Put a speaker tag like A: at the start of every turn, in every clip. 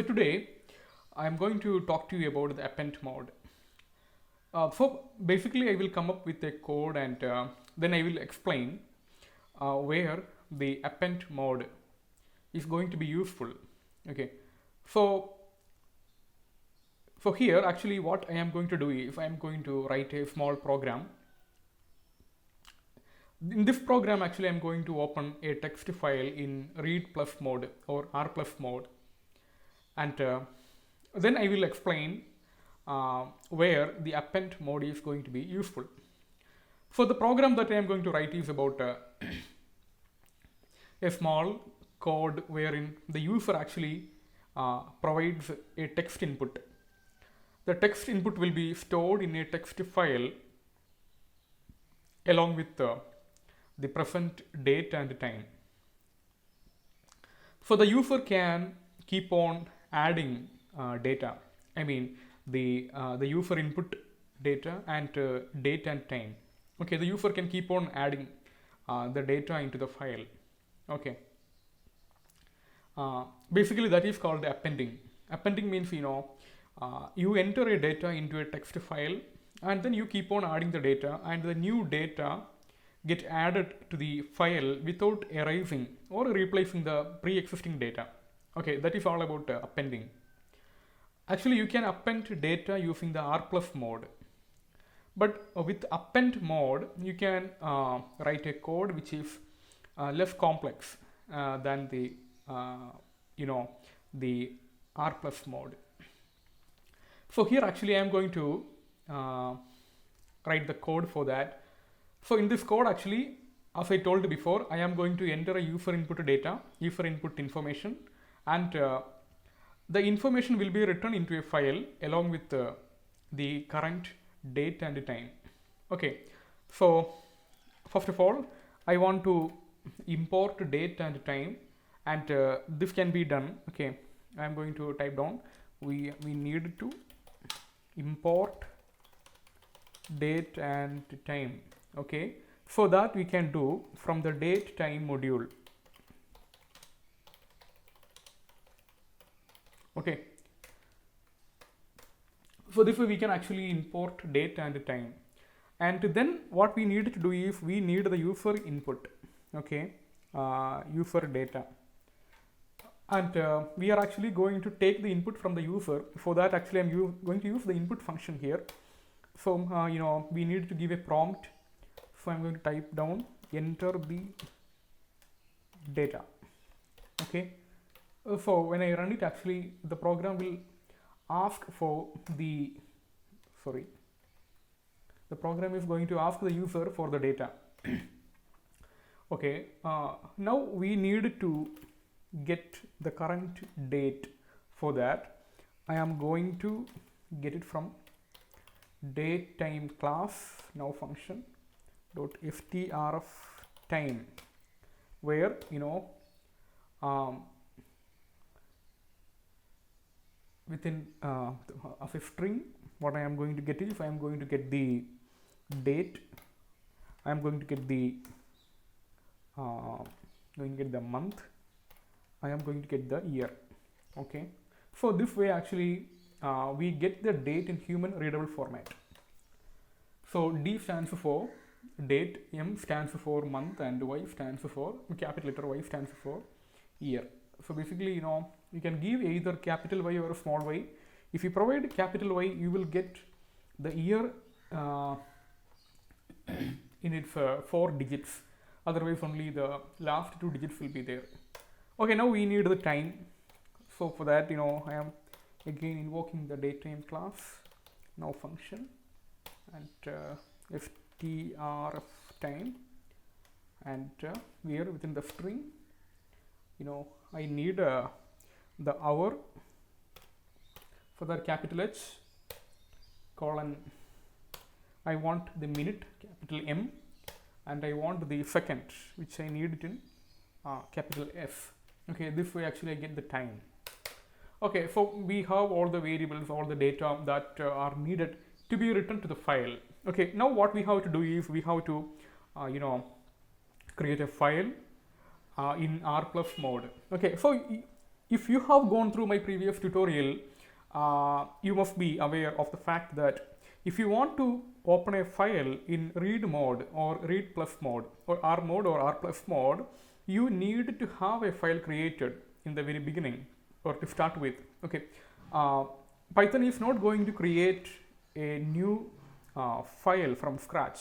A: today I'm going to talk to you about the append mode. So basically I will come up with a code and then I will explain where the append mode is going to be useful. Okay, so here actually what I am going to do is I am going to write a small program. In this program actually I'm going to open a text file in read plus mode or R plus mode, and then I will explain where the append mode is going to be useful. So the program that I am going to write is about a small code wherein the user actually provides a text input. The text input will be stored in a text file along with the present date and time. So the user can keep on adding data. I mean the user input data and date and time. Okay, the user can keep on adding the data into the file. Okay. Basically that is called appending. Appending means you enter a data into a text file and then you keep on adding the data, and the new data get added to the file without erasing or replacing the pre-existing data. Okay, that is all about appending. Actually you can append data using the R plus mode, but with append mode you can write a code which is less complex than the the R plus mode. So here actually I am going to write the code for that. So in this code actually, as I told before, I am going to enter a user input data, user input information, and the information will be written into a file along with the current date and time. Okay, so first of all I want to import date and time, and this can be done. Okay, I am going to type down we need to import date and time. Okay, so that we can do from the date time module. Okay, so this way we can actually import date and time, and then what we need to do is we need the user input. Okay, user data, and we are actually going to take the input from the user. For that actually I'm going to use the input function here. So we need to give a prompt. So I'm going to type down enter the data. Okay, so when I run it, actually the program will ask for the program is going to ask the user for the data. Okay, now we need to get the current date. For that I am going to get it from date time class now function dot strf time, where within of a string what I am going to get is I am going to get the date, I am going to get the month, I am going to get the year. Okay, so this way actually we get the date in human readable format. So D stands for date, M stands for month, and Y stands for capital letter Y stands for year. So basically you can give either capital Y or small y. If you provide capital Y, you will get the year in its 4 digits. Otherwise only the last 2 digits will be there. Okay, now we need the time. So for that I am again invoking the datetime class now function, and strf time, and here within the string I need the hour. For the capital H colon I want the minute capital M, and I want the second which I need it in capital F. Okay, this way actually I get the time. Okay, so we have all the variables, all the data that are needed to be written to the file. Okay, now what we have to do is we have to create a file in R plus mode. Okay, so if you have gone through my previous tutorial, you must be aware of the fact that if you want to open a file in read mode or read plus mode or R mode or R plus mode, you need to have a file created in the very beginning or to start with. Okay, Python is not going to create a new file from scratch.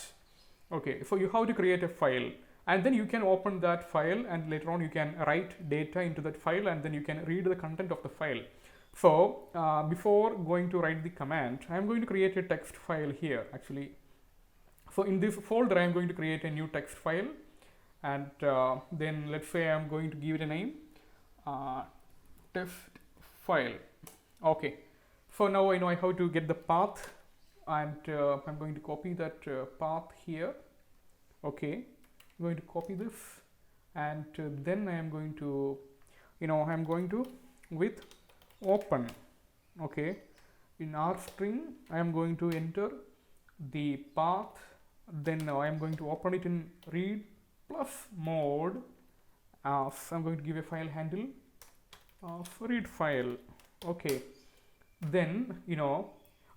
A: Okay, so you have to create a file and then you can open that file and later on you can write data into that file and then you can read the content of the file. So before going to write the command, I am going to create a text file here actually. So in this folder I am going to create a new text file and then let's say I am going to give it a name, test file. Okay, so now I know how to get the path and I'm going to copy that path here. Okay, I'm going to copy this and then I am going to, I'm going to with open. Okay, in R string I am going to enter the path, then now I am going to open it in read plus mode. So I'm going to give a file handle of read file. Okay, then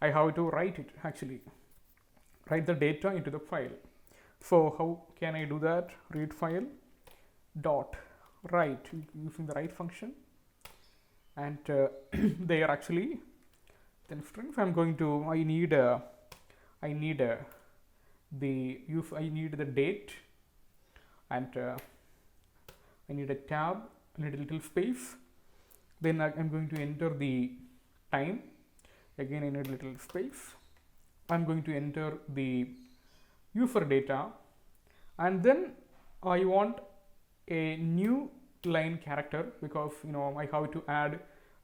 A: I have to write it actually, write the data into the file. So how can I do that? Read file dot write using the write function and they are actually then strings. I'm going to I need the date and I need a tab, I need a little space, then I'm going to enter the time, again I need a little space, I'm going to enter the user data and then I want a new line character because I have to add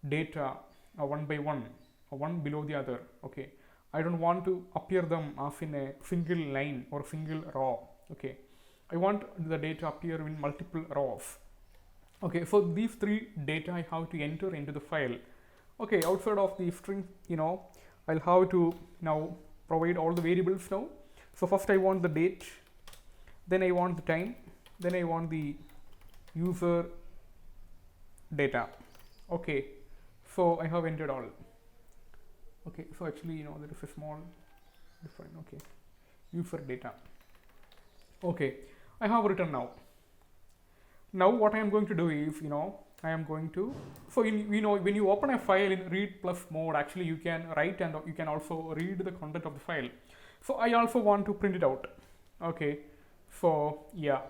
A: data one by one, one below the other. Okay, I don't want to appear them as in a single line or single row. Okay, I want the data appear in multiple rows. Okay, so these three data I have to enter into the file. Okay, outside of the string, I'll have to now provide all the variables now. So first I want the date, then I want the time, then I want the user data. Okay, so I have entered all. Okay, so actually there is a small difference. Okay, user data. Okay, I have written now. Now what I am going to do is I am going to, so when you open a file in read plus mode, actually you can write and you can also read the content of the file. So I also want to print it out. Okay, so yeah,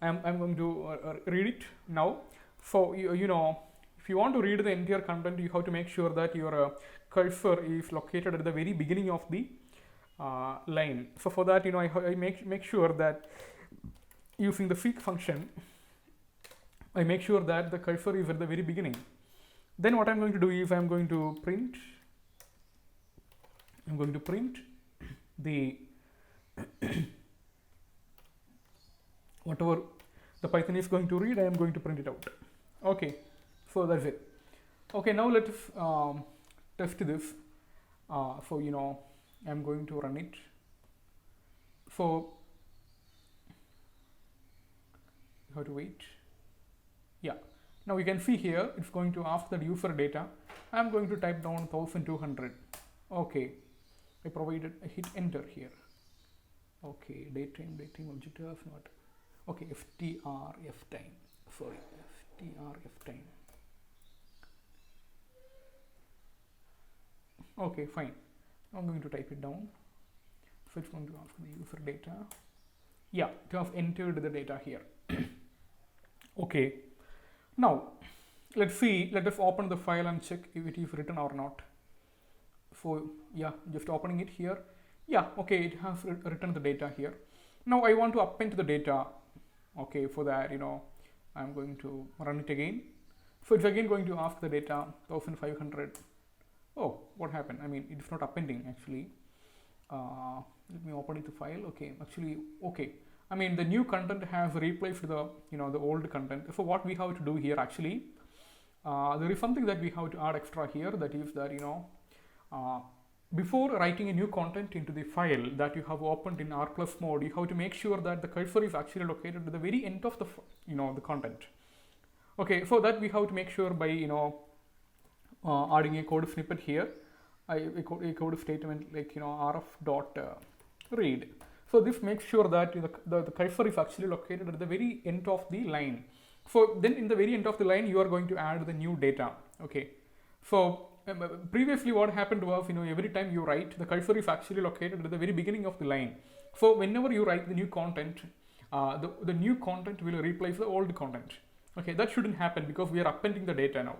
A: I'm going to read it now. So if you want to read the entire content, you have to make sure that your cursor is located at the very beginning of the line. So for that I make sure that using the seek function I make sure that the cursor is at the very beginning. Then what I'm going to do is I'm going to print the whatever the Python is going to read, I am going to print it out. Okay, so that's it. Okay, now let us test this. So I'm going to run it. So you have to wait. Yeah, now you can see here it's going to ask the user data. I'm going to type down 1200. Okay, I hit enter here. Okay, datetime objective not. Okay, FTRF time. Sorry, FTRF time. Okay, fine. I'm going to type it down. So it's going to ask the user data. Yeah, to have entered the data here. Okay. Now, let us open the file and check if it is written or not. So yeah, just opening it here. Yeah, okay, it has written the data here. Now I want to append the data. Okay, for that, I'm going to run it again. So it's again going to ask the data 1500. Oh, what happened? I mean, it's not appending actually. Let me open it the file. Okay, actually, okay. I mean, the new content has replaced the the old content. So what we have to do here actually, there is something that we have to add extra here. That is that before writing a new content into the file that you have opened in R plus mode, you have to make sure that the cursor is actually located at the very end of the the content. Okay, for that we have to make sure by adding a code snippet here, a code statement like rf dot read. So this makes sure that the cursor is actually located at the very end of the line. So then in the very end of the line you are going to add the new data. Okay, so previously what happened was every time you write, the cursor is actually located at the very beginning of the line. So whenever you write the new content, the new content will replace the old content. Okay, that shouldn't happen because we are appending the data now.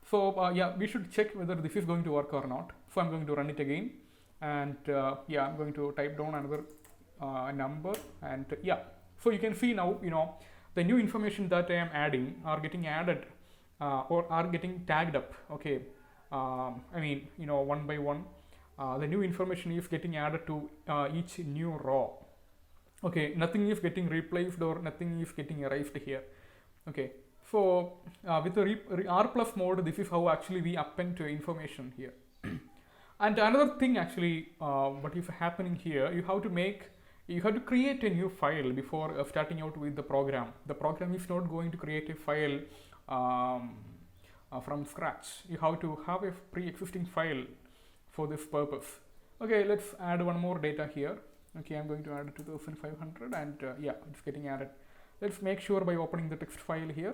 A: So yeah, we should check whether this is going to work or not. So I'm going to run it again, and yeah, I'm going to type down another number, and yeah, so you can see now the new information that I am adding are getting added or are getting tagged up. Okay, I mean one by one, the new information is getting added to each new row. Okay, nothing is getting replaced or nothing is getting erased here. Okay, so with the R plus mode, this is how actually we append to information here. And another thing actually, what is happening here, you have to create a new file before starting out with the program. The program is not going to create a file from scratch. You have to have a pre-existing file for this purpose. Okay, let's add one more data here. Okay, I'm going to add 2500, and yeah, it's getting added. Let's make sure by opening the text file here,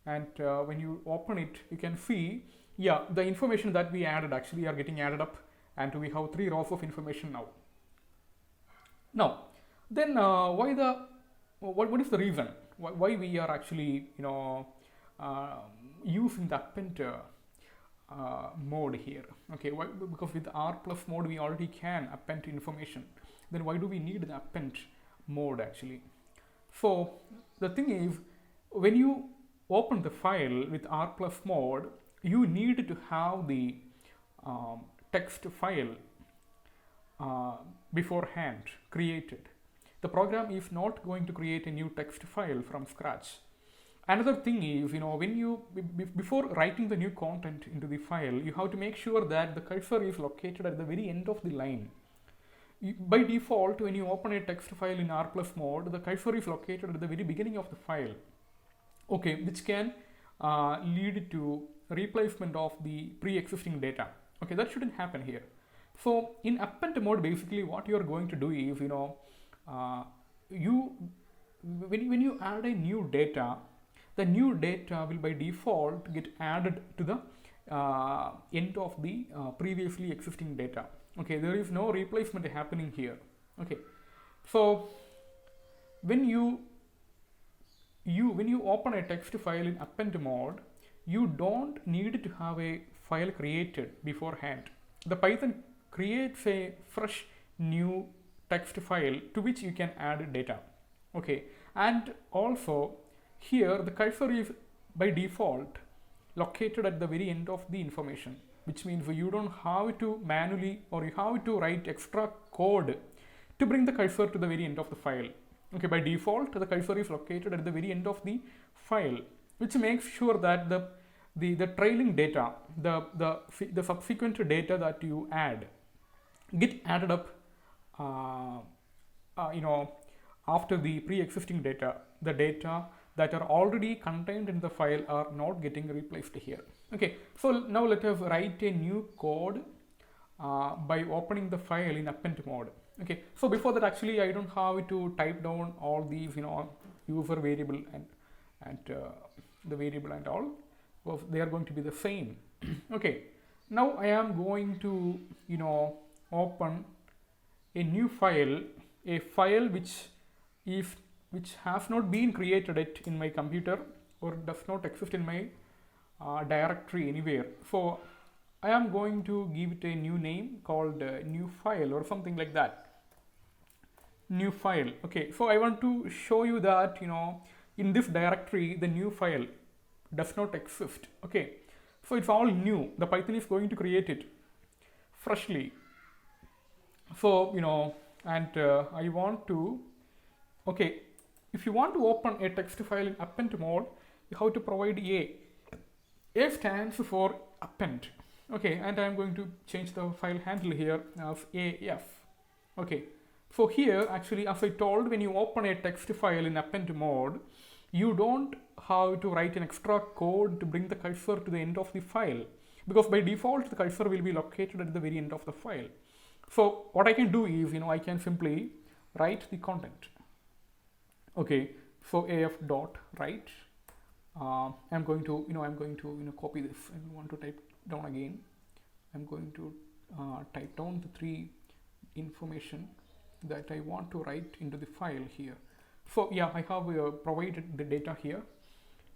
A: and when you open it, you can see, yeah, the information that we added actually are getting added up, and we have 3 rows of information now. Now, then what is the reason why we are actually using the append mode here? Okay, why? Because with R plus mode we already can append information. Then why do we need the append mode actually? So the thing is, when you open the file with R plus mode, you need to have the text file beforehand created. The program is not going to create a new text file from scratch. Another thing is, when you before writing the new content into the file, you have to make sure that the cursor is located at the very end of the line. By default, when you open a text file in R plus mode, the cursor is located at the very beginning of the file. Okay, which can lead to replacement of the pre-existing data. Okay, that shouldn't happen here. So in append mode, basically what you are going to do is, when you add a new data, the new data will by default get added to the end of the previously existing data. Okay, there is no replacement happening here. Okay, so when you open a text file in append mode, you don't need to have a file created beforehand. The Python creates a fresh new text file to which you can add data. Okay, and also here the cursor is by default located at the very end of the information, which means you don't have to manually or you have to write extra code to bring the cursor to the very end of the file. Okay, by default the cursor is located at the very end of the file, which makes sure that the trailing data, the subsequent data that you add get added up after the pre-existing data. The data that are already contained in the file are not getting replaced here. Okay, so now let us write a new code by opening the file in append mode. Okay, so before that actually I don't have to type down all these user variable and the variable and all, because they are going to be the same. Okay, now I am going to open a new file, a file which has not been created yet in my computer or does not exist in my directory anywhere. So I am going to give it a new name called new file or something like that. New file. Okay, so I want to show you that in this directory the new file does not exist. Okay, so it's all new. The Python is going to create it freshly. So and I want to, okay, if you want to open a text file in append mode, you have to provide A. A stands for append. Okay, and I'm going to change the file handle here as AF. Okay, so here actually, as I told, when you open a text file in append mode, you don't have to write an extra code to bring the cursor to the end of the file, because by default the cursor will be located at the very end of the file. So what I can do is, I can simply write the content. Okay, so af dot write. I'm going to copy this and want to type down again. I'm going to type down the three information that I want to write into the file here. So yeah, I have provided the data here,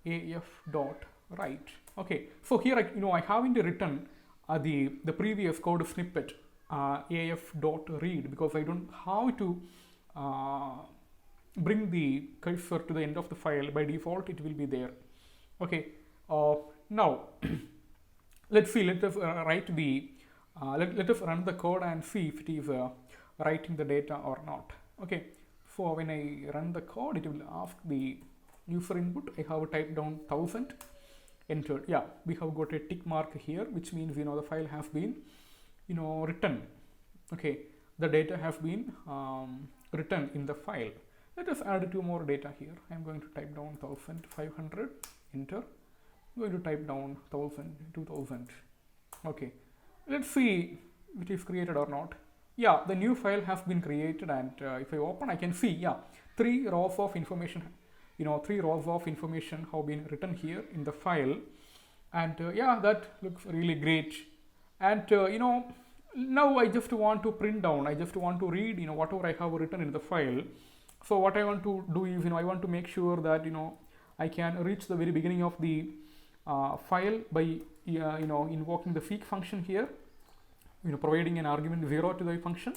A: af dot write. Okay, so here I haven't written the previous code snippet af dot read, because I don't have to bring the cursor to the end of the file. By default it will be there. Okay, now let's see, let us write the let us run the code and see if it is writing the data or not. Okay, so when I run the code, it will ask the user input. I have typed down 1000, entered. Yeah, we have got a tick mark here, which means the file has been written. Okay, the data has been written in the file. Let us add two more data here. I am going to type down 1500, enter. I'm going to type down 1000, 2000. Okay, let's see if it is created or not. Yeah, the new file has been created, and if I open, I can see, yeah, three rows of information have been written here in the file. And yeah, that looks really great. And now I just want to print down, I just want to read whatever I have written in the file. So what I want to do is I want to make sure that I can reach the very beginning of the file by invoking the seek function here, providing an argument 0 to the function.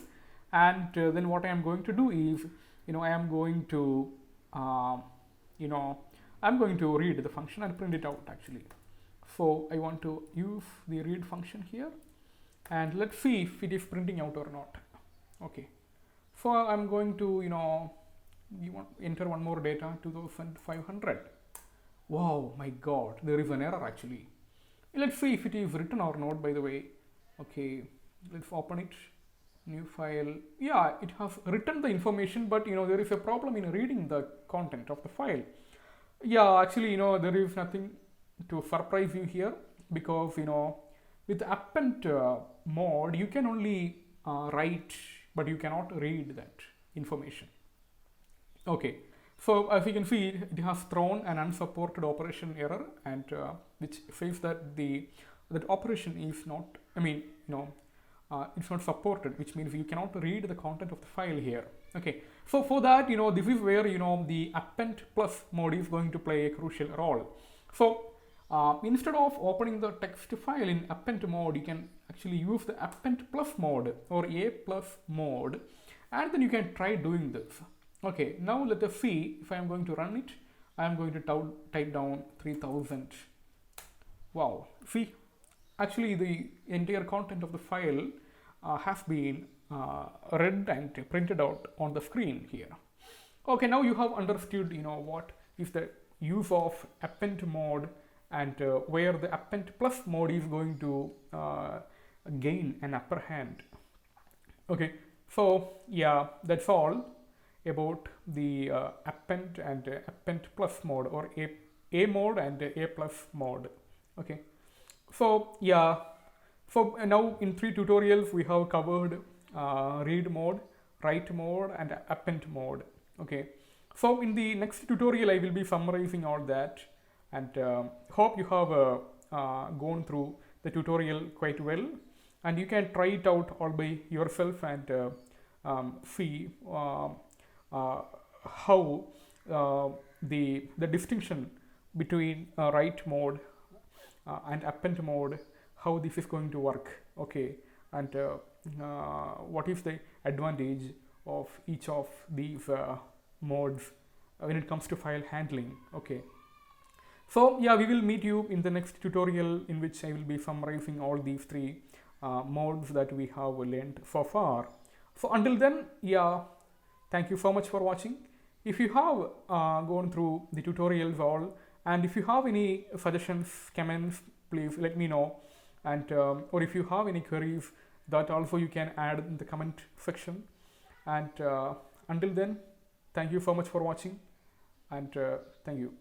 A: And then what I am going to do is I am going to I'm going to read the function and print it out actually. So I want to use the read function here, and let's see if it is printing out or not. Okay, so I'm going to enter one more data, 2500. Wow, my god, there is an error actually. Let's see if it is written or not, by the way. Okay, let's open it, new file. Yeah, it has written the information, but there is a problem in reading the content of the file. Yeah, actually there is nothing to surprise you here, because with append mode you can only write, but you cannot read that information. Okay, so as you can see, it has thrown an unsupported operation error, and which says that that operation is not, it's not supported, which means you cannot read the content of the file here. Okay, so for that, this is where the append plus mode is going to play a crucial role. So instead of opening the text file in append mode, you can actually use the append plus mode or a plus mode, and then you can try doing this. Okay, now let us see if I am going to run it. I am going to type down 3000. Wow, see, actually the entire content of the file has been read and printed out on the screen here. Okay, now you have understood what is the use of append mode, and where the append plus mode is going to gain an upper hand. Okay, so yeah, that's all about the append and append plus mode, or a mode and a plus mode. Okay, so yeah, so now in 3 tutorials we have covered read mode, write mode, and append mode. Okay, so in the next tutorial I will be summarizing all that, and hope you have gone through the tutorial quite well, and you can try it out all by yourself and see how the distinction between write mode and append mode, how this is going to work. Okay, and what is the advantage of each of these modes when it comes to file handling. Okay, so yeah, we will meet you in the next tutorial, in which I will be summarizing all these 3 modes that we have learned so far. So until then, yeah, thank you so much for watching. If you have gone through the tutorials all, and if you have any suggestions, comments, please let me know. And or if you have any queries, that also you can add in the comment section. And until then, thank you so much for watching. and thank you.